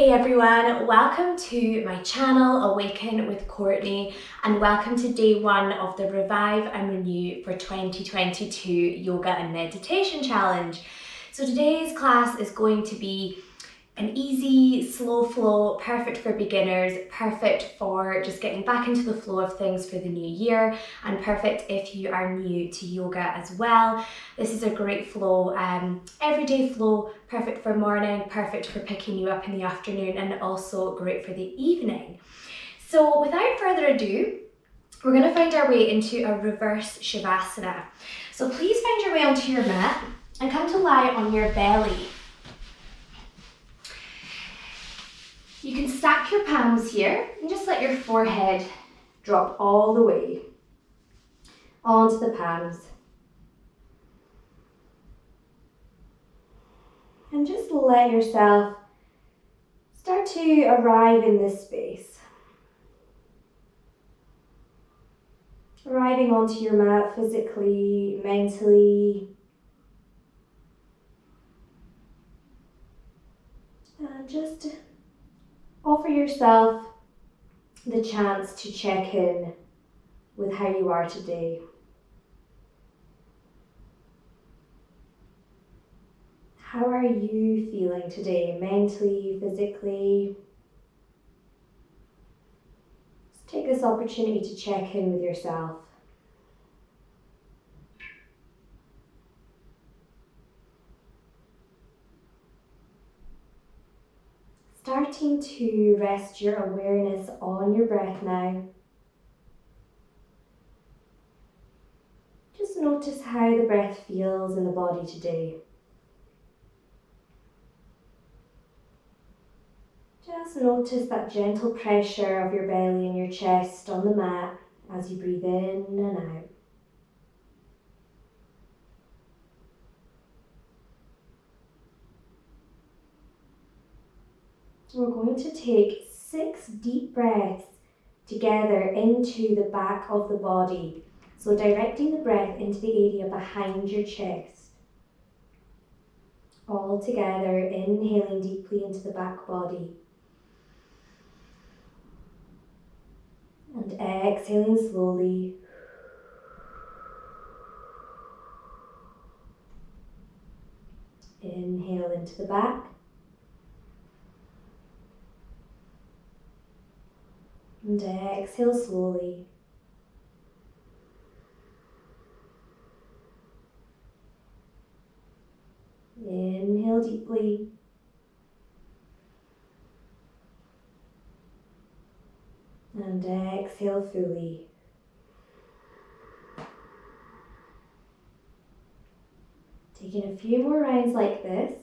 Hey everyone, welcome to my channel Awaken with Courtney, and welcome to day one of the Revive and Renew for 2022 Yoga and Meditation Challenge. So today's class is going to be an easy, slow flow, perfect for beginners, perfect for just getting back into the flow of things for the new year, and perfect if you are new to yoga as well. This is a great flow, everyday flow, perfect for morning, perfect for picking you up in the afternoon, and also great for the evening. So without further ado, we're going to find our way into a Reverse Shavasana. So please find your way onto your mat and come to lie on your belly. You can stack your palms here and just let your forehead drop all the way onto the palms. And just let yourself start to arrive in this space. Arriving onto your mat physically, mentally. And just offer yourself the chance to check in with how you are today. How are you feeling today, mentally, physically? Just take this opportunity to check in with yourself. Starting to rest your awareness on your breath now. Just notice how the breath feels in the body today. Just notice that gentle pressure of your belly and your chest on the mat as you breathe in and out. We're going to take 6 deep breaths together into the back of the body. So directing the breath into the area behind your chest. All together, inhaling deeply into the back body. And exhaling slowly. Inhale into the back. And exhale slowly. Inhale deeply. And exhale fully. Taking a few more rounds like this.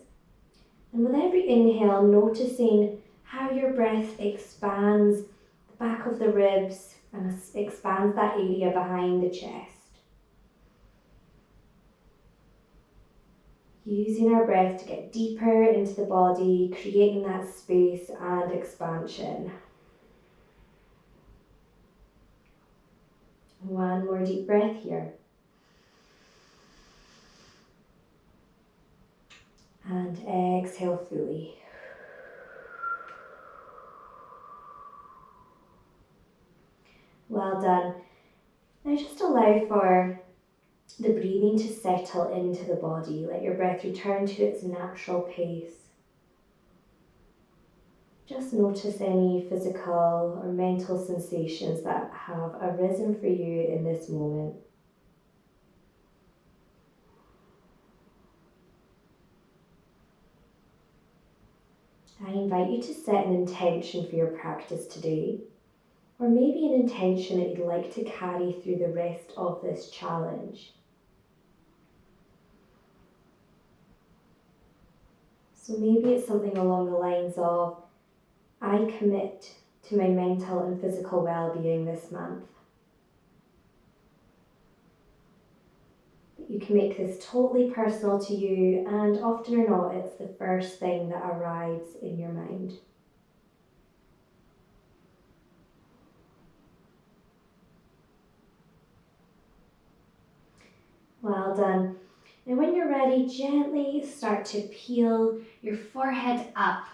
And with every inhale, noticing how your breath expands the back of the ribs and expands that area behind the chest. Using our breath to get deeper into the body, creating that space and expansion. One more deep breath here. And exhale fully. Well done. Now just allow for the breathing to settle into the body. Let your breath return to its natural pace. Just notice any physical or mental sensations that have arisen for you in this moment. I invite you to set an intention for your practice today, or maybe an intention that you'd like to carry through the rest of this challenge. So maybe it's something along the lines of, I commit to my mental and physical well-being this month. You can make this totally personal to you, and often or not, it's the first thing that arrives in your mind. Well done. Now when you're ready, gently start to peel your forehead up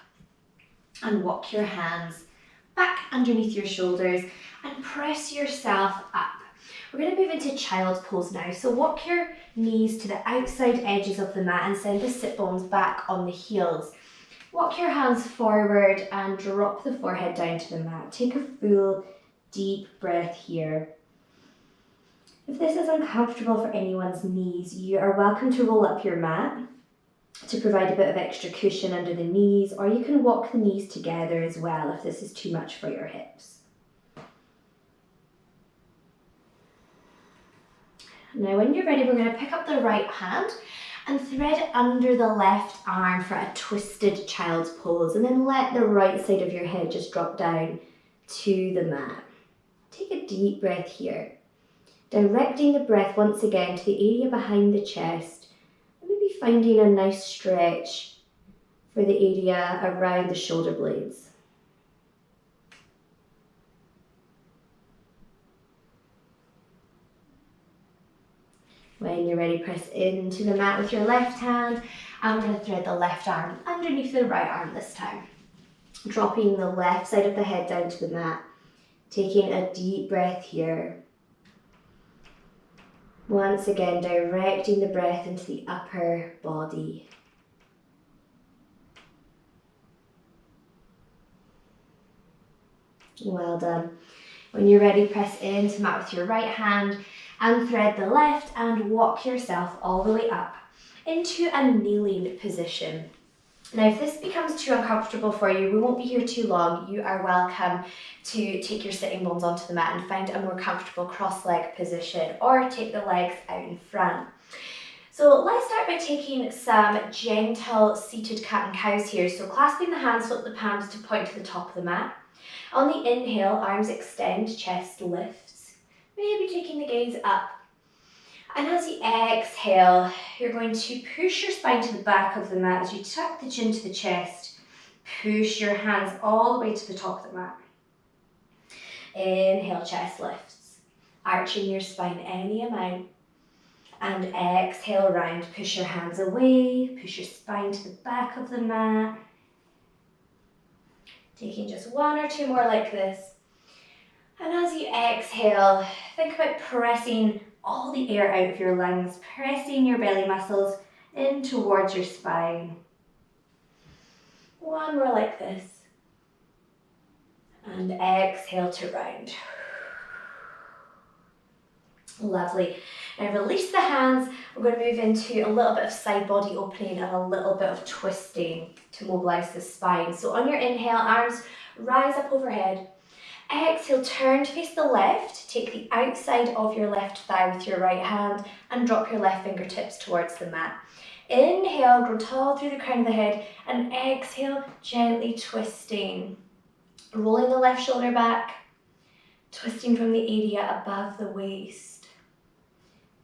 and walk your hands back underneath your shoulders and press yourself up. We're going to move into child's pose now. So walk your knees to the outside edges of the mat and send the sit bones back on the heels. Walk your hands forward and drop the forehead down to the mat. Take a full deep breath here. If this is uncomfortable for anyone's knees, you are welcome to roll up your mat to provide a bit of extra cushion under the knees, or you can walk the knees together as well if this is too much for your hips. Now when you're ready, we're going to pick up the right hand and thread under the left arm for a twisted child's pose, and then let the right side of your head just drop down to the mat. Take a deep breath here, directing the breath once again to the area behind the chest, and maybe finding a nice stretch for the area around the shoulder blades. When you're ready, press into the mat with your left hand, and we're going to thread the left arm underneath the right arm this time. Dropping the left side of the head down to the mat, taking a deep breath here. Once again, directing the breath into the upper body. Well done. When you're ready, press into mat with your right hand and thread the left and walk yourself all the way up into a kneeling position. Now, if this becomes too uncomfortable for you, we won't be here too long. You are welcome to take your sitting bones onto the mat and find a more comfortable cross-leg position, or take the legs out in front. So let's start by taking some gentle seated cat and cows here. So clasping the hands, flip the palms to point to the top of the mat. On the inhale, arms extend, chest lifts. Maybe taking the gaze up. And as you exhale, you're going to push your spine to the back of the mat as you tuck the chin to the chest. Push your hands all the way to the top of the mat. Inhale, chest lifts, arching your spine any amount. And exhale, round, push your hands away, push your spine to the back of the mat. Taking just one or two more like this. And as you exhale, think about pressing all the air out of your lungs, pressing your belly muscles in towards your spine. One more like this. And exhale to round. Lovely. Now release the hands. We're going to move into a little bit of side body opening and a little bit of twisting to mobilize the spine. So on your inhale, arms rise up overhead. Exhale, turn to face the left. Take the outside of your left thigh with your right hand and drop your left fingertips towards the mat. Inhale, grow tall through the crown of the head, and exhale, gently twisting. Rolling the left shoulder back, twisting from the area above the waist.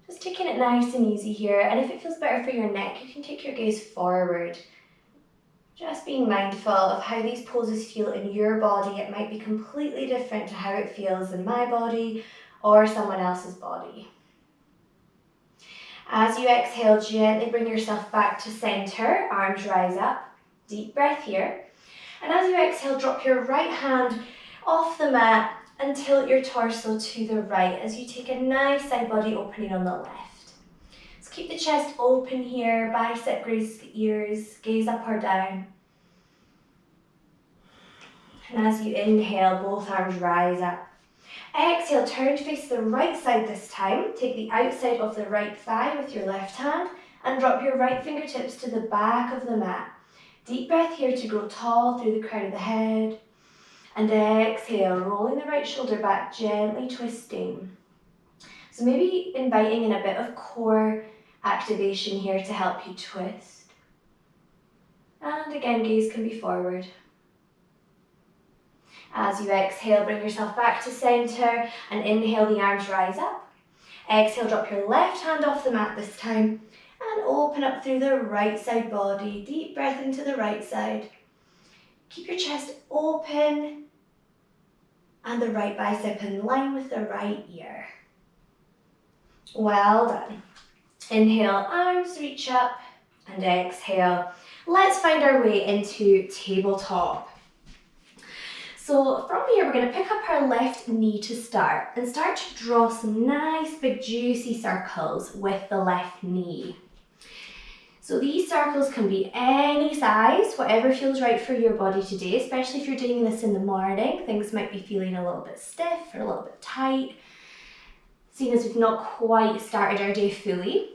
Just taking it nice and easy here, and if it feels better for your neck, you can take your gaze forward. Just being mindful of how these poses feel in your body. It might be completely different to how it feels in my body or someone else's body. As you exhale, gently bring yourself back to center. Arms rise up. Deep breath here. And as you exhale, drop your right hand off the mat and tilt your torso to the right as you take a nice side body opening on the left. Keep the chest open here, bicep grazes the ears, gaze up or down. And as you inhale, both arms rise up. Exhale, turn to face the right side this time. Take the outside of the right thigh with your left hand and drop your right fingertips to the back of the mat. Deep breath here to grow tall through the crown of the head. And exhale, rolling the right shoulder back, gently twisting. So maybe inviting in a bit of core activation here to help you twist. And again, gaze can be forward. As you exhale, bring yourself back to center and inhale, the arms rise up. Exhale, drop your left hand off the mat this time and open up through the right side body. Deep breath into the right side. Keep your chest open and the right bicep in line with the right ear. Well done. Inhale, arms reach up, and exhale. Let's find our way into tabletop. So from here, we're going to pick up our left knee to start and start to draw some nice big juicy circles with the left knee. So these circles can be any size, whatever feels right for your body today, especially if you're doing this in the morning. Things might be feeling a little bit stiff or a little bit tight, seeing as we've not quite started our day fully.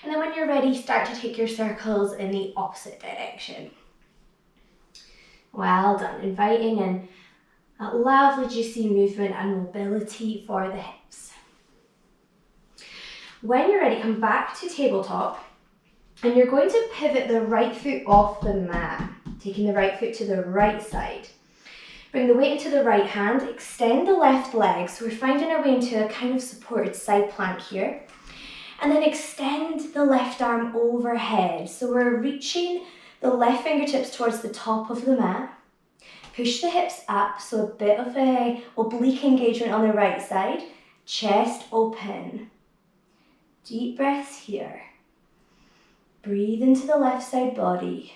And then when you're ready, start to take your circles in the opposite direction. Well done, inviting in that lovely juicy movement and mobility for the hips. When you're ready, come back to tabletop. And you're going to pivot the right foot off the mat, taking the right foot to the right side. Bring the weight into the right hand, extend the left leg, so we're finding our way into a kind of supported side plank here. And then extend the left arm overhead, so we're reaching the left fingertips towards the top of the mat. Push the hips up, so a bit of a oblique engagement on the right side. Chest open. Deep breaths here. Breathe into the left side body.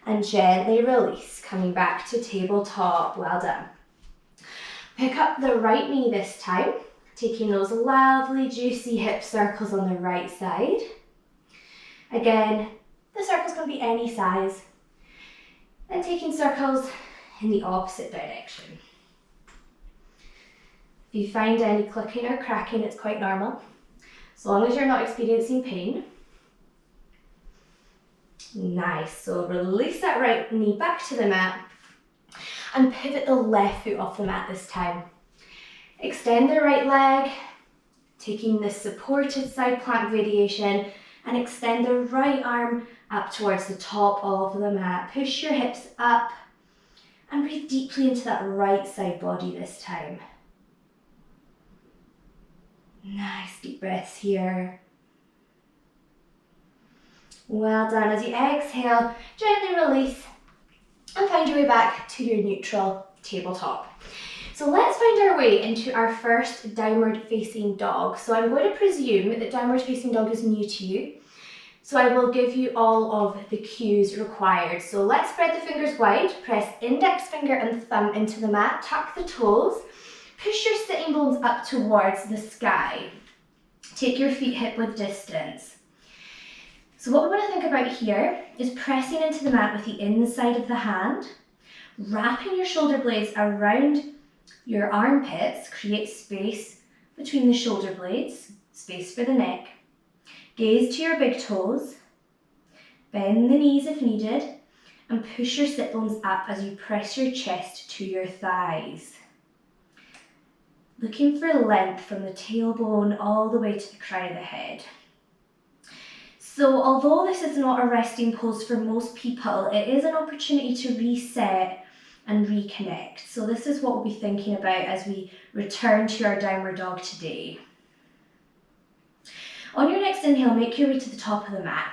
And gently release, coming back to tabletop. Well done. Pick up the right knee this time, taking those lovely juicy hip circles on the right side. Again, the circles can be any size. And taking circles in the opposite direction. If you find any clicking or cracking, it's quite normal. As long as you're not experiencing pain. Nice, so release that right knee back to the mat and pivot the left foot off the mat this time. Extend the right leg, taking the supported side plank variation, and extend the right arm up towards the top of the mat. Push your hips up and breathe deeply into that right side body this time. Nice deep breaths here. Well done. As you exhale, gently release and find your way back to your neutral tabletop. So let's find our way into our first downward facing dog. So I'm going to presume that downward facing dog is new to you. So I will give you all of the cues required. So let's spread the fingers wide, press index finger and thumb into the mat, tuck the toes, push your sitting bones up towards the sky. Take your feet hip width distance. So what we want to think about here is pressing into the mat with the inside of the hand, wrapping your shoulder blades around your armpits, create space between the shoulder blades, space for the neck. Gaze to your big toes, bend the knees if needed, and push your sit bones up as you press your chest to your thighs. Looking for length from the tailbone all the way to the crown of the head. So although this is not a resting pose for most people, it is an opportunity to reset and reconnect. So this is what we'll be thinking about as we return to our downward dog today. On your next inhale, make your way to the top of the mat.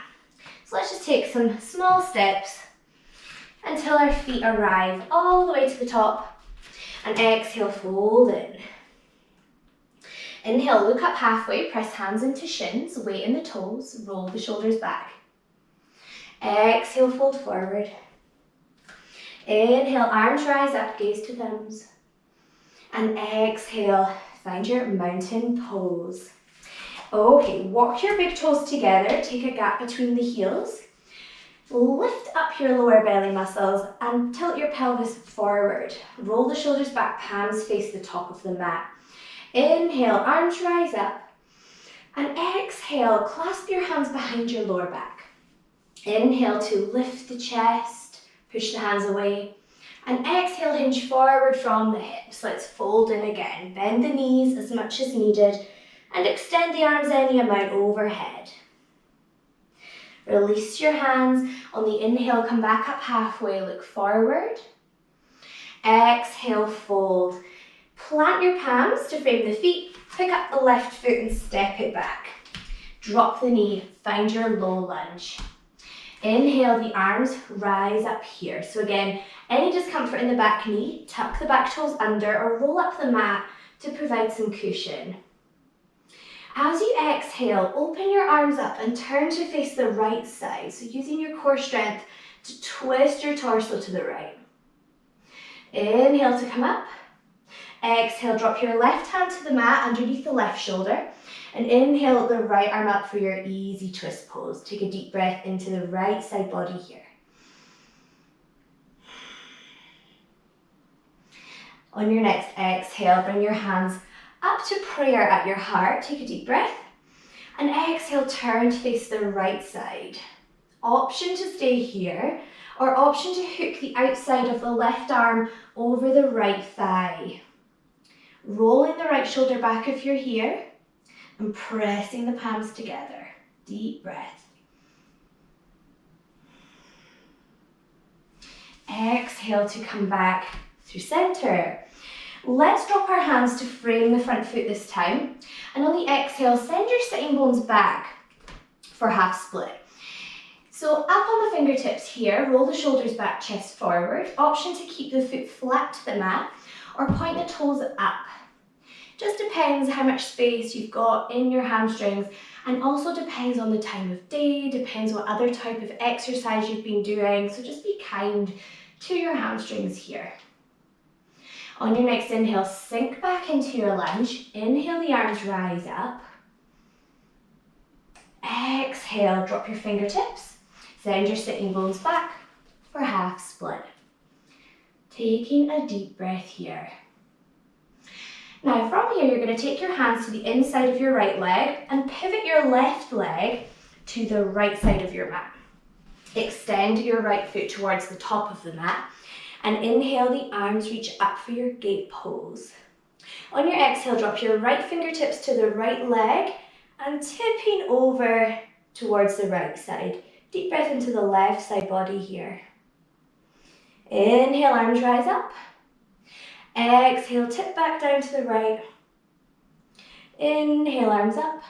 So let's just take some small steps until our feet arrive all the way to the top, and exhale, fold in. Inhale, look up halfway, press hands into shins, weight in the toes, roll the shoulders back. Exhale, fold forward. Inhale, arms rise up, gaze to thumbs. And exhale, find your mountain pose. Okay, walk your big toes together, take a gap between the heels. Lift up your lower belly muscles and tilt your pelvis forward. Roll the shoulders back, palms face the top of the mat. Inhale, arms rise up. And exhale, clasp your hands behind your lower back. Inhale to lift the chest, push the hands away. And exhale, hinge forward from the hips. Let's fold in again. Bend the knees as much as needed and extend the arms any amount overhead. Release your hands. On the inhale, come back up halfway, look forward. Exhale, fold. Plant your palms to frame the feet, pick up the left foot and step it back. Drop the knee, find your low lunge. Inhale, the arms rise up here. So again, any discomfort in the back knee, tuck the back toes under or roll up the mat to provide some cushion. As you exhale, open your arms up and turn to face the right side. So using your core strength to twist your torso to the right. Inhale to come up. Exhale, drop your left hand to the mat underneath the left shoulder. And inhale the right arm up for your easy twist pose. Take a deep breath into the right side body here. On your next exhale, bring your hands up to prayer at your heart. Take a deep breath. And exhale, turn to face the right side. Option to stay here, or option to hook the outside of the left arm over the right thigh. Rolling the right shoulder back if you're here, and pressing the palms together. Deep breath. Exhale to come back through center. Let's drop our hands to frame the front foot this time. And on the exhale, send your sitting bones back for half split. So up on the fingertips here, roll the shoulders back, chest forward. Option to keep the foot flat to the mat or point the toes up. Just depends how much space you've got in your hamstrings, and also depends on the time of day, depends what other type of exercise you've been doing. So just be kind to your hamstrings here. On your next inhale, sink back into your lunge. Inhale, the arms rise up. Exhale, drop your fingertips. Send your sitting bones back for half split. Taking a deep breath here. Now from here, you're going to take your hands to the inside of your right leg and pivot your left leg to the right side of your mat. Extend your right foot towards the top of the mat and inhale, the arms reach up for your gate pose. On your exhale, drop your right fingertips to the right leg and tipping over towards the right side. Deep breath into the left side body here. Inhale, arms rise up. Exhale, tip back down to the right. Inhale, arms up.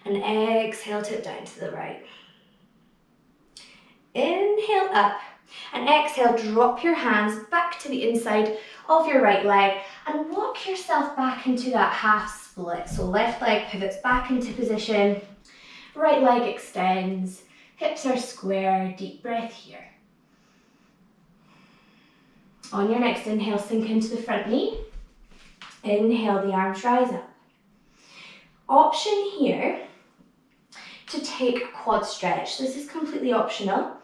And exhale, tip down to the right. Inhale, up. And exhale, drop your hands back to the inside of your right leg and walk yourself back into that half split. So left leg pivots back into position. Right leg extends. Hips are square. Deep breath here. On your next inhale, sink into the front knee. Inhale, the arms rise up. Option here to take a quad stretch. This is completely optional.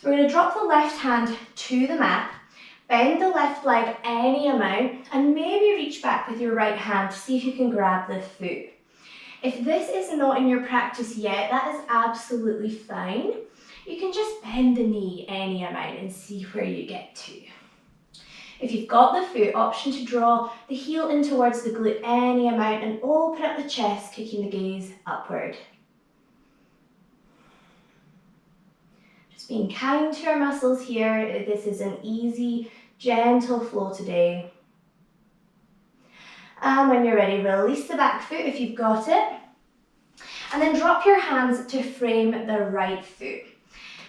So we're going to drop the left hand to the mat, bend the left leg any amount, and maybe reach back with your right hand to see if you can grab the foot. If this is not in your practice yet, that is absolutely fine. You can just bend the knee any amount and see where you get to. If you've got the foot, option to draw the heel in towards the glute any amount and open up the chest, kicking the gaze upward. Just being kind to our muscles here. This is an easy, gentle flow today. And when you're ready, release the back foot if you've got it. And then drop your hands to frame the right foot.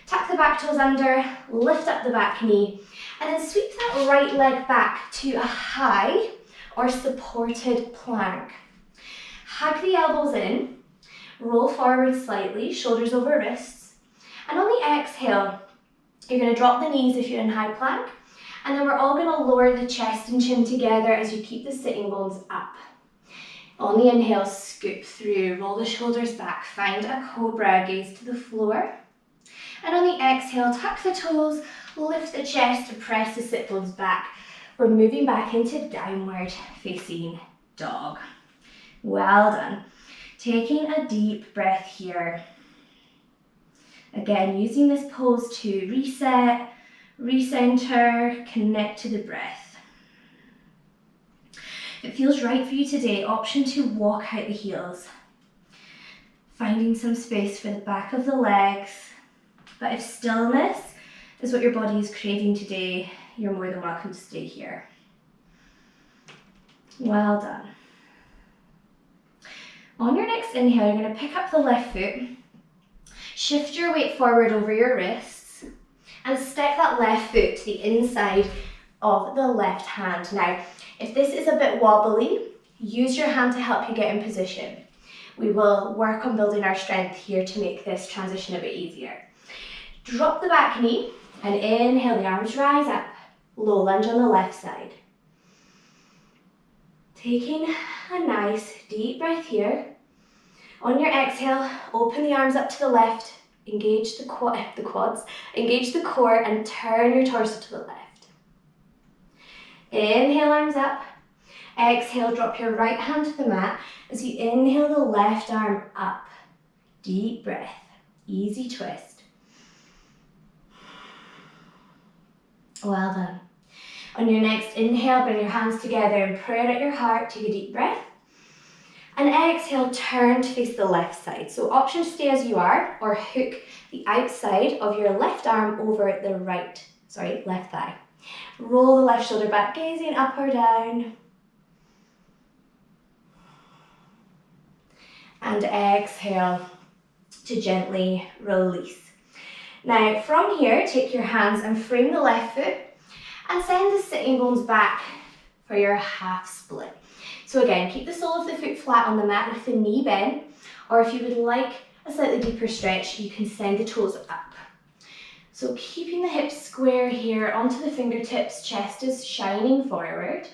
Tuck the back toes under, lift up the back knee, and then sweep that right leg back to a high or supported plank. Hug the elbows in, roll forward slightly, shoulders over wrists. And on the exhale, you're going to drop the knees if you're in high plank. And then we're all going to lower the chest and chin together as you keep the sitting bones up. On the inhale, scoop through, roll the shoulders back, find a cobra, gaze to the floor. And on the exhale, tuck the toes, lift the chest to press the sit bones back. We're moving back into downward facing dog. Well done. Taking a deep breath here. Again, using this pose to reset, recenter, connect to the breath. If it feels right for you today, option to walk out the heels. Finding some space for the back of the legs. But if stillness is what your body is craving today, you're more than welcome to stay here. Well done. On your next inhale, you're going to pick up the left foot, shift your weight forward over your wrists, and stick that left foot to the inside of the left hand. Now, if this is a bit wobbly, use your hand to help you get in position. We will work on building our strength here to make this transition a bit easier. Drop the back knee and inhale, the arms rise up. low lunge on the left side. Taking a nice deep breath here. On your exhale, open the arms up to the left, engage the quads, engage the core and turn your torso to the left. Inhale, arms up. Exhale, drop your right hand to the mat as you inhale the left arm up. Deep breath, easy twist. Well done. On your next inhale, bring your hands together in prayer at your heart. Take a deep breath. And exhale, turn to face the left side. So option to stay as you are or hook the outside of your left arm over the left thigh. Roll the left shoulder back, gazing up or down. And exhale to gently release. Now from here, take your hands and frame the left foot and send the sitting bones back for your half split. So again, keep the sole of the foot flat on the mat with the knee bent, or if you would like a slightly deeper stretch, you can send the toes up. So keeping the hips square here onto the fingertips, chest is shining forward.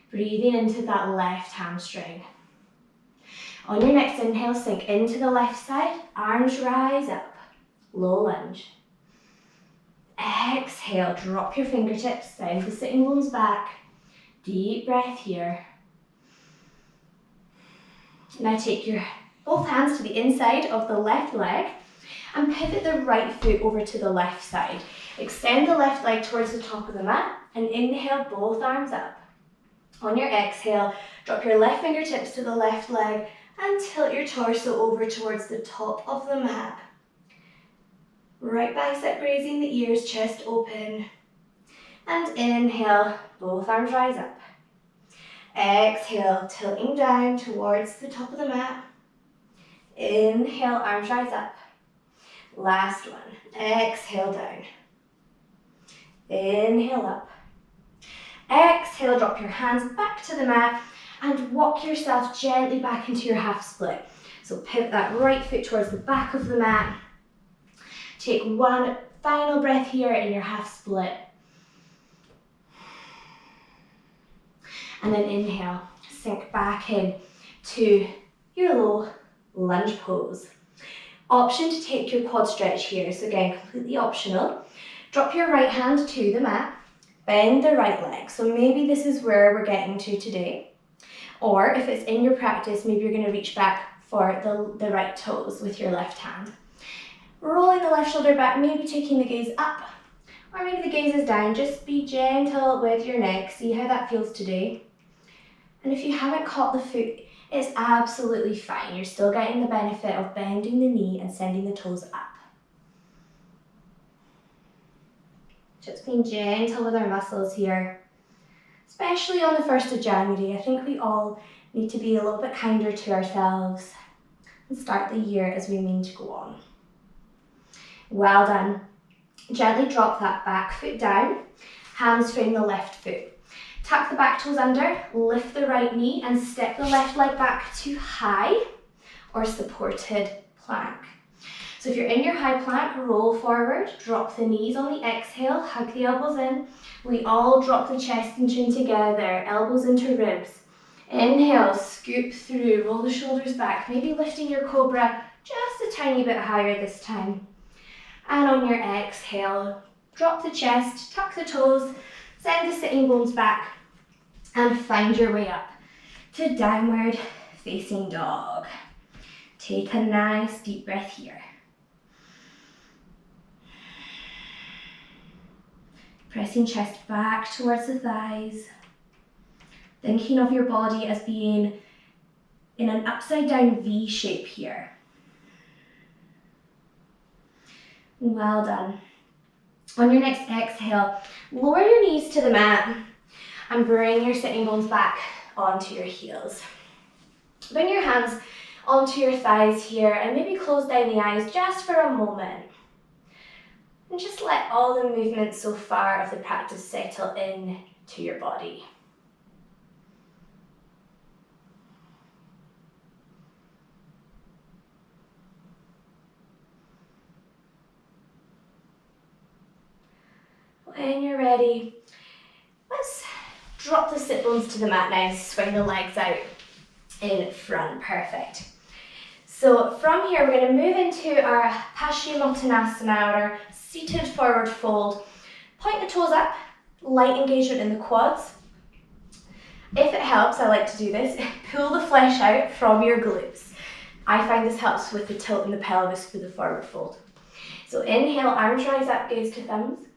Breathing into that left hamstring. On your next inhale, sink into the left side, arms rise up, low lunge. Exhale, drop your fingertips, send the sitting bones back. Deep breath here. Now take your both hands to the inside of the left leg and pivot the right foot over to the left side. Extend the left leg towards the top of the mat and inhale both arms up. On your exhale, drop your left fingertips to the left leg and tilt your torso over towards the top of the mat. Right bicep grazing the ears, chest open. And inhale, both arms rise up. Exhale, tilting down towards the top of the mat. Inhale, arms rise up. Last one. Exhale, down. Inhale, up. Exhale, drop your hands back to the mat and walk yourself gently back into your half split. So pivot that right foot towards the back of the mat. Take one final breath here in your half split. And then inhale, sink back in to your low lunge pose. Option to take your quad stretch here. So again, completely optional. Drop your right hand to the mat, bend the right leg. So maybe this is where we're getting to today. Or if it's in your practice, maybe you're going to reach back for the right toes with your left hand. Rolling the left shoulder back, maybe taking the gaze up, or maybe the gaze is down. Just be gentle with your neck. See how that feels today. And if you haven't caught the foot, it's absolutely fine. You're still getting the benefit of bending the knee and sending the toes up. Just being gentle with our muscles here, especially on the 1st of January. I think we all need to be a little bit kinder to ourselves and start the year as we mean to go on. Well done. Gently drop that back foot down, hands frame the left foot. Tuck the back toes under, lift the right knee and step the left leg back to high or supported plank. So if you're in your high plank, roll forward, drop the knees on the exhale, hug the elbows in. We all drop the chest and chin together, elbows into ribs. Inhale, scoop through, roll the shoulders back, maybe lifting your cobra just a tiny bit higher this time. And on your exhale, drop the chest, tuck the toes, send the sitting bones back, and find your way up to downward facing dog. Take a nice deep breath here. Pressing chest back towards the thighs. Thinking of your body as being in an upside down V shape here. Well done. On your next exhale, lower your knees to the mat and bring your sitting bones back onto your heels. Bring your hands onto your thighs here and maybe close down the eyes just for a moment. And just let all the movement so far of the practice settle in to your body. When you're ready, let's drop the sit bones to the mat now, swing the legs out in front, perfect. So from here, we're going to move into our Paschimottanasana, or seated forward fold. Point the toes up, light engagement in the quads. If it helps, I like to do this, pull the flesh out from your glutes. I find this helps with the tilt in the pelvis for the forward fold. So inhale, arms rise up, gaze to thumbs.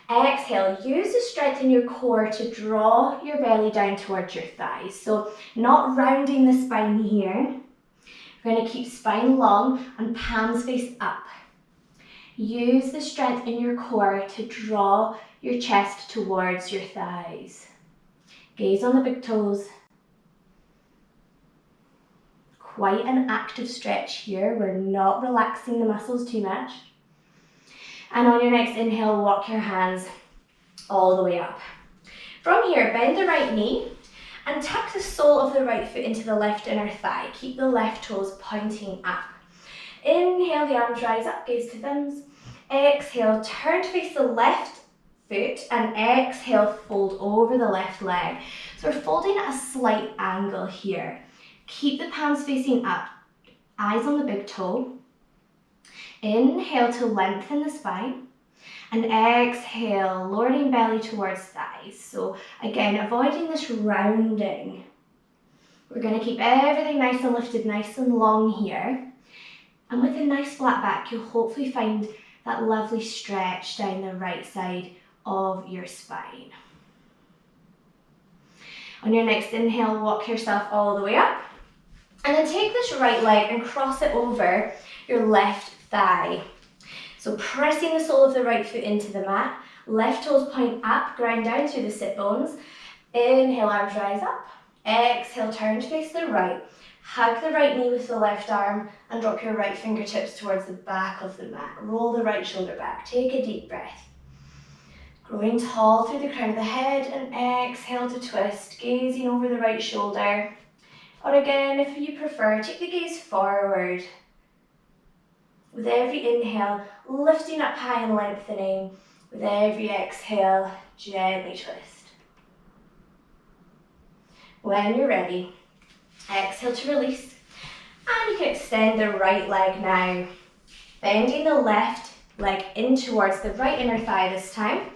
Exhale, use the strength in your core to draw your belly down towards your thighs. So not rounding the spine here. We're going to keep spine long and palms face up. Use the strength in your core to draw your chest towards your thighs. Gaze on the big toes. Quite an active stretch here. We're not relaxing the muscles too much. And on your next inhale, walk your hands all the way up. From here, bend the right knee and tuck the sole of the right foot into the left inner thigh. Keep the left toes pointing up. Inhale, the arms rise up, gaze to thumbs. Exhale, turn to face the left foot, and exhale, fold over the left leg. So we're folding at a slight angle here. Keep the palms facing up, eyes on the big toe. Inhale to lengthen the spine, and exhale, lowering belly towards thighs. So again, avoiding this rounding. We're going to keep everything nice and lifted, nice and long here. And with a nice flat back, you'll hopefully find that lovely stretch down the right side of your spine. On your next inhale, walk yourself all the way up. And then take this right leg and cross it over your left thigh. So pressing the sole of the right foot into the mat, left toes point up, ground down through the sit bones. Inhale, arms rise up. Exhale, turn to face the right. Hug the right knee with the left arm and drop your right fingertips towards the back of the mat. Roll the right shoulder back. Take a deep breath. Growing tall through the crown of the head, and exhale to twist, gazing over the right shoulder. Or again, if you prefer, take the gaze forward. With every inhale, lifting up high and lengthening. With every exhale, gently twist. When you're ready, exhale to release. And you can extend the right leg now. Bending the left leg in towards the right inner thigh this time.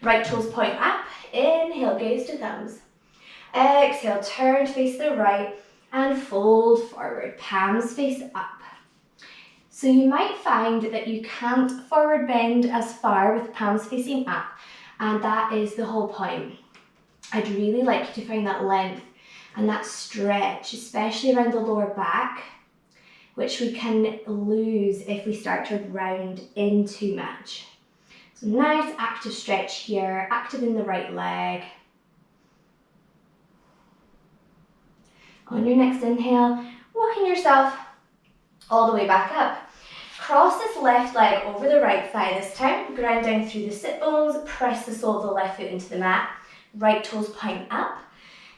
Right toes point up. Inhale, gaze to thumbs. Exhale, turn to face the right and fold forward. Palms face up. So you might find that you can't forward bend as far with palms facing up, and that is the whole point. I'd really like you to find that length and that stretch, especially around the lower back, which we can lose if we start to round in too much. So nice active stretch here, active in the right leg. On your next inhale, walking yourself all the way back up. Cross this left leg over the right thigh this time, ground down through the sit bones, press the sole of the left foot into the mat, right toes point up.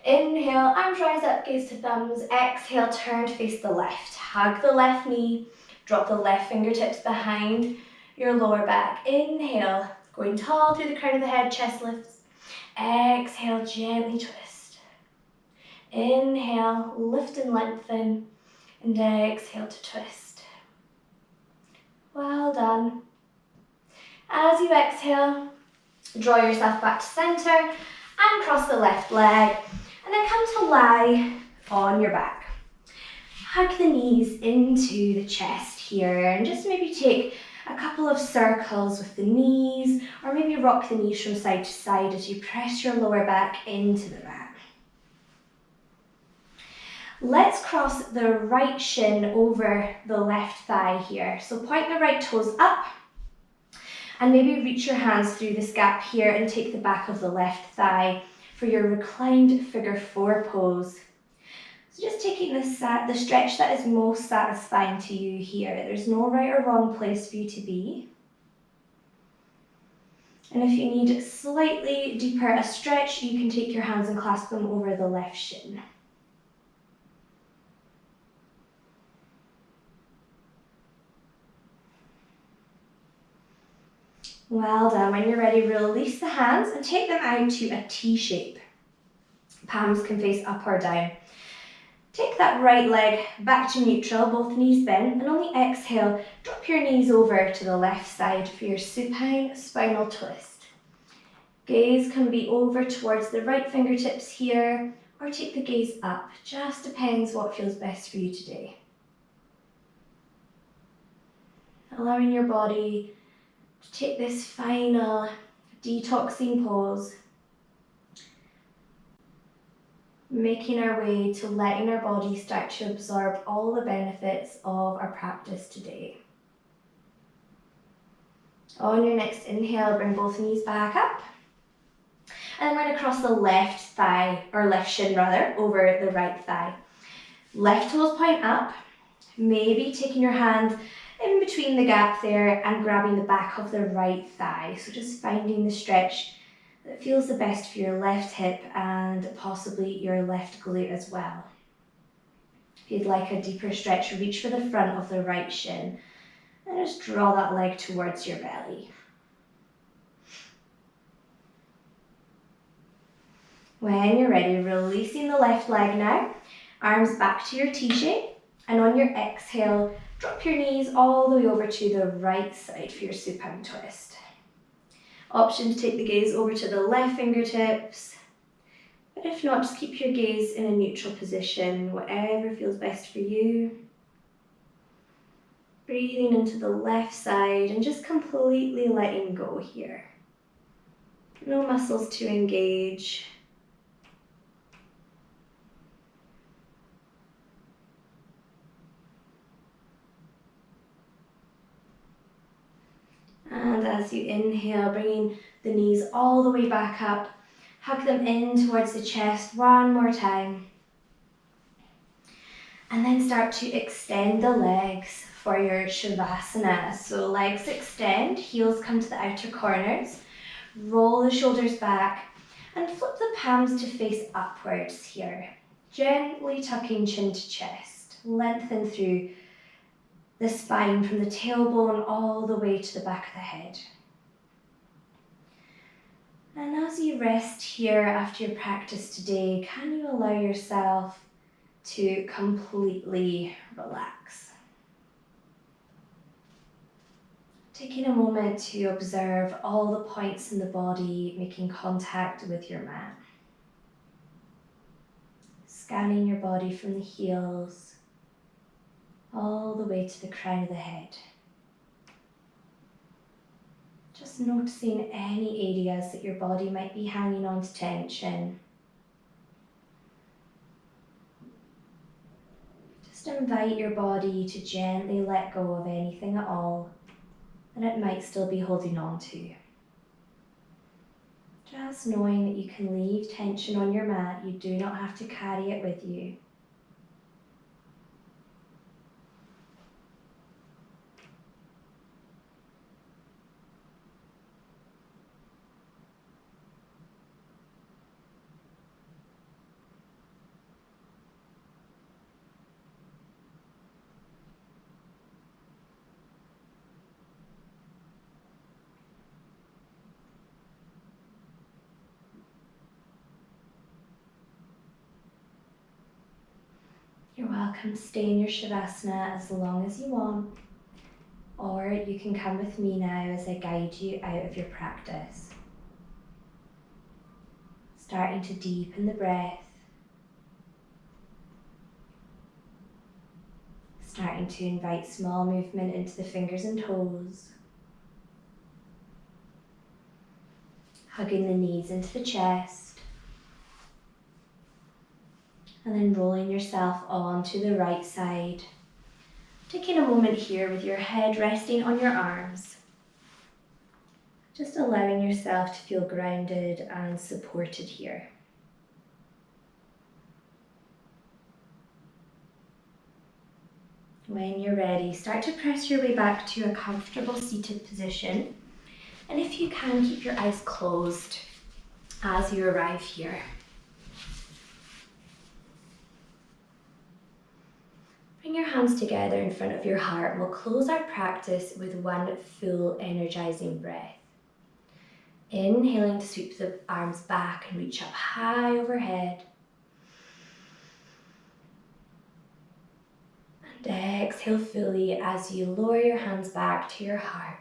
Inhale, arms rise up, gaze to thumbs. Exhale, turn to face the left. Hug the left knee, drop the left fingertips behind your lower back. Inhale, going tall through the crown of the head, chest lifts. Exhale, gently twist. Inhale, lift and lengthen, and exhale to twist. Well done. As you exhale, draw yourself back to center and cross the left leg, and then come to lie on your back. Hug the knees into the chest here, and just maybe take a couple of circles with the knees, or maybe rock the knees from side to side as you press your lower back into the mat. Let's cross the right shin over the left thigh here. So point the right toes up and maybe reach your hands through this gap here and take the back of the left thigh for your reclined figure four pose. So just taking the stretch that is most satisfying to you here. There's no right or wrong place for you to be. And if you need slightly deeper a stretch, you can take your hands and clasp them over the left shin. Well done. When you're ready, release the hands and take them out to a T shape. Palms can face up or down. Take that right leg back to neutral, both knees bent, and on the exhale, drop your knees over to the left side for your supine spinal twist. Gaze can be over towards the right fingertips here, or take the gaze up. Just depends what feels best for you today. Allowing your body to take this final detoxing pause, making our way to letting our body start to absorb all the benefits of our practice today. On your next inhale, bring both knees back up. And then we're going to cross the left thigh, or left shin rather, over the right thigh. Left toes point up, maybe taking your hand in between the gap there and grabbing the back of the right thigh. So just finding the stretch that feels the best for your left hip and possibly your left glute as well. If you'd like a deeper stretch, reach for the front of the right shin and just draw that leg towards your belly. When you're ready, releasing the left leg now, arms back to your T shape, and on your exhale, drop your knees all the way over to the right side for your supine twist. Option to take the gaze over to the left fingertips, but if not, just keep your gaze in a neutral position, whatever feels best for you. Breathing into the left side and just completely letting go here. No muscles to engage. And as you inhale, bringing the knees all the way back up, hug them in towards the chest one more time. And then start to extend the legs for your Shavasana. So legs extend, heels come to the outer corners, roll the shoulders back, and flip the palms to face upwards here. Gently tucking chin to chest, lengthen through the spine from the tailbone all the way to the back of the head. And as you rest here after your practice today, can you allow yourself to completely relax? Taking a moment to observe all the points in the body making contact with your mat. Scanning your body from the heels all the way to the crown of the head. Just noticing any areas that your body might be hanging on to tension. Just invite your body to gently let go of anything at all that it might still be holding on to. Just knowing that you can leave tension on your mat, you do not have to carry it with you. You're welcome to stay in your Shavasana as long as you want, or you can come with me now as I guide you out of your practice. Starting to deepen the breath, starting to invite small movement into the fingers and toes, hugging the knees into the chest, and then rolling yourself onto the right side. Taking a moment here with your head resting on your arms. Just allowing yourself to feel grounded and supported here. When you're ready, start to press your way back to a comfortable seated position. And if you can, keep your eyes closed as you arrive here. Bring your hands together in front of your heart and we'll close our practice with one full energizing breath. Inhaling to sweep the arms back and reach up high overhead. And exhale fully as you lower your hands back to your heart.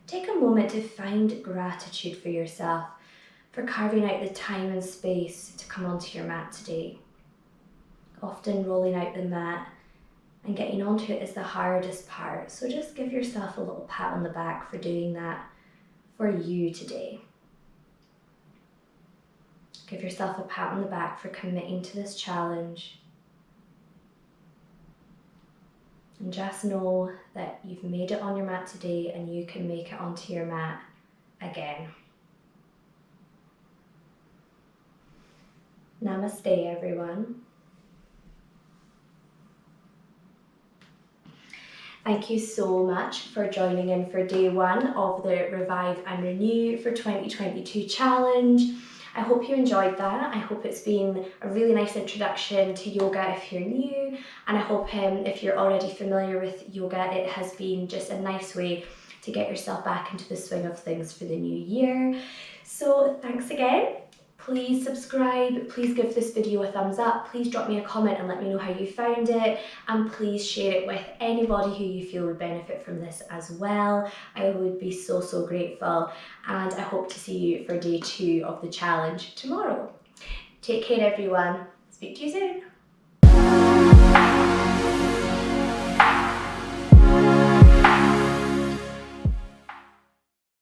Take a moment to find gratitude for yourself, for carving out the time and space to come onto your mat today. Often rolling out the mat and getting onto it is the hardest part, so just give yourself a little pat on the back for doing that for you today. Give yourself a pat on the back for committing to this challenge. And just know that you've made it on your mat today and you can make it onto your mat again. Namaste, everyone. Thank you so much for joining in for day one of the Revive and Renew for 2022 challenge. I hope you enjoyed that. I hope it's been a really nice introduction to yoga if you're new, and I hope if you're already familiar with yoga, it has been just a nice way to get yourself back into the swing of things for the new year. So thanks again. Please subscribe, please give this video a thumbs up, please drop me a comment and let me know how you found it, and please share it with anybody who you feel would benefit from this as well. I would be so grateful, and I hope to see you for day 2 of the challenge tomorrow. Take care everyone, speak to you soon.